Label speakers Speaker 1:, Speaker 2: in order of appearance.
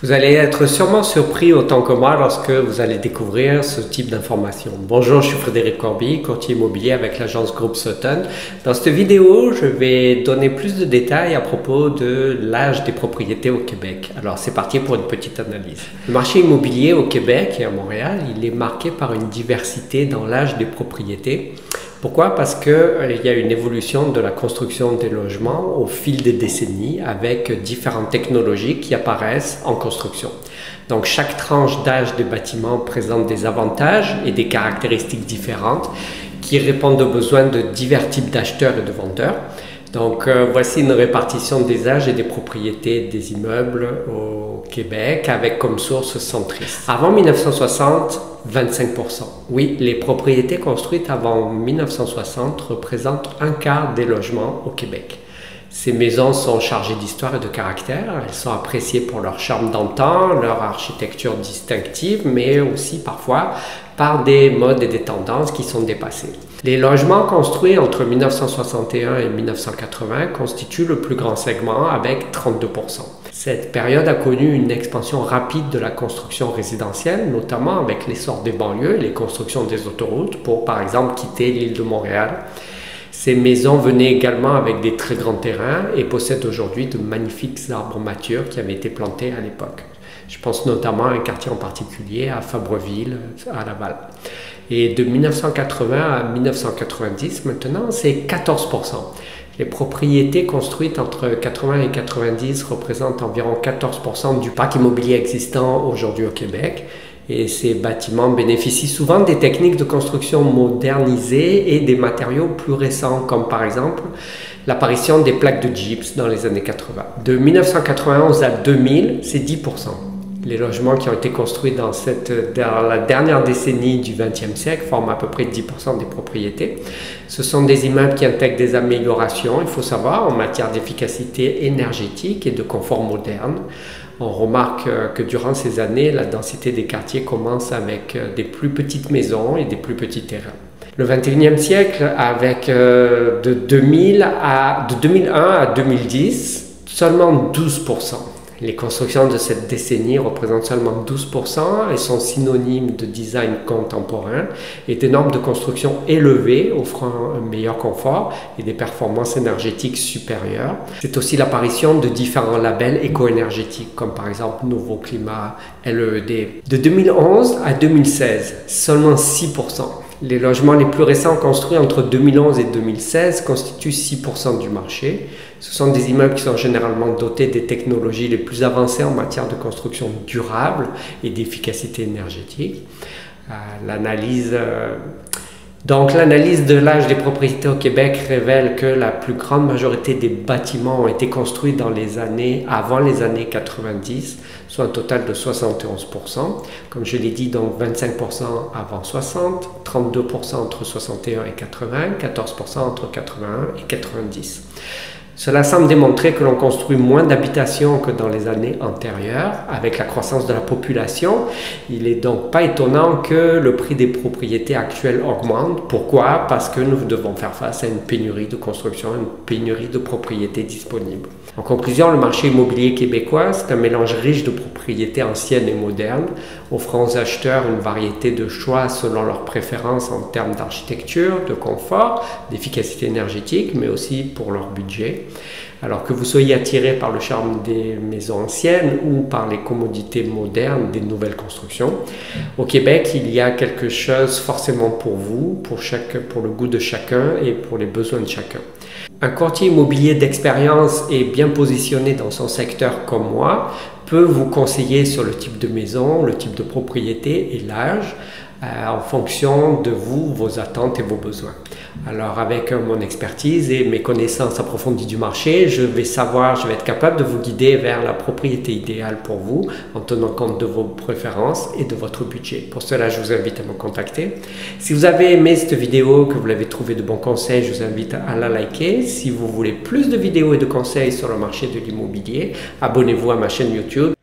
Speaker 1: Vous allez être sûrement surpris autant que moi lorsque vous allez découvrir ce type d'informations. Bonjour, je suis Frédéric Corby, courtier immobilier avec l'agence Groupe Sutton. Dans cette vidéo, je vais donner plus de détails à propos de l'âge des propriétés au Québec. Alors c'est parti pour une petite analyse. Le marché immobilier au Québec et à Montréal, il est marqué par une diversité dans l'âge des propriétés. Pourquoi? Parce qu'il y a une évolution de la construction des logements au fil des décennies avec différentes technologies qui apparaissent en construction. Donc chaque tranche d'âge des bâtiments présente des avantages et des caractéristiques différentes qui répondent aux besoins de divers types d'acheteurs et de vendeurs. Donc voici une répartition des âges et des propriétés des immeubles au Québec avec comme source centriste. Avant 1960, 25%. Oui, les propriétés construites avant 1960 représentent un quart des logements au Québec. Ces maisons sont chargées d'histoire et de caractère. Elles sont appréciées pour leur charme d'antan, leur architecture distinctive, mais aussi parfois par des modes et des tendances qui sont dépassées. Les logements construits entre 1961 et 1980 constituent le plus grand segment avec 32%. Cette période a connu une expansion rapide de la construction résidentielle, notamment avec l'essor des banlieues et les constructions des autoroutes pour, par exemple, quitter l'île de Montréal. Ces maisons venaient également avec des très grands terrains et possèdent aujourd'hui de magnifiques arbres matures qui avaient été plantés à l'époque. Je pense notamment à un quartier en particulier, à Fabreville, à Laval. Et de 1980 à 1990, maintenant, c'est 14%. Les propriétés construites entre 80 et 90 représentent environ 14% du parc immobilier existant aujourd'hui au Québec. Et ces bâtiments bénéficient souvent des techniques de construction modernisées et des matériaux plus récents, comme par exemple l'apparition des plaques de gypse dans les années 80. De 1991 à 2000, c'est 10%. Les logements qui ont été construits dans la dernière décennie du XXe siècle forment à peu près 10% des propriétés. Ce sont des immeubles qui intègrent des améliorations, il faut savoir, en matière d'efficacité énergétique et de confort moderne. On remarque que durant ces années, la densité des quartiers commence avec des plus petites maisons et des plus petits terrains. Le 21e siècle, avec de 2001 à 2010, seulement 12%. Les constructions de cette décennie représentent seulement 12% et sont synonymes de design contemporain et des normes de construction élevées offrant un meilleur confort et des performances énergétiques supérieures. C'est aussi l'apparition de différents labels éco-énergétiques comme par exemple Nouveau Climat, LEED. De 2011 à 2016, seulement 6%. Les logements les plus récents construits entre 2011 et 2016 constituent 6% du marché. Ce sont des immeubles qui sont généralement dotés des technologies les plus avancées en matière de construction durable et d'efficacité énergétique. L'analyse de l'âge des propriétés au Québec révèle que la plus grande majorité des bâtiments ont été construits dans les années avant les années 90, soit un total de 71%. Comme je l'ai dit, donc 25% avant 60, 32% entre 61 et 80, 14% entre 81 et 90. Cela semble démontrer que l'on construit moins d'habitations que dans les années antérieures. Avec la croissance de la population, il n'est donc pas étonnant que le prix des propriétés actuelles augmente. Pourquoi? Parce que nous devons faire face à une pénurie de construction, une pénurie de propriétés disponibles. En conclusion, le marché immobilier québécois, c'est un mélange riche de propriétés anciennes et modernes, offrant aux acheteurs une variété de choix selon leurs préférences en termes d'architecture, de confort, d'efficacité énergétique, mais aussi pour leur budget. Alors que vous soyez attiré par le charme des maisons anciennes ou par les commodités modernes des nouvelles constructions, au Québec, il y a quelque chose forcément pour vous, pour le goût de chacun et pour les besoins de chacun. Un courtier immobilier d'expérience et bien positionné dans son secteur comme moi peut vous conseiller sur le type de maison, le type de propriété et l'âge en fonction de vous, vos attentes et vos besoins. Alors avec mon expertise et mes connaissances approfondies du marché, je vais être capable de vous guider vers la propriété idéale pour vous en tenant compte de vos préférences et de votre budget. Pour cela, je vous invite à me contacter. Si vous avez aimé cette vidéo, que vous l'avez trouvé de bons conseils, je vous invite à la liker. Si vous voulez plus de vidéos et de conseils sur le marché de l'immobilier, abonnez-vous à ma chaîne YouTube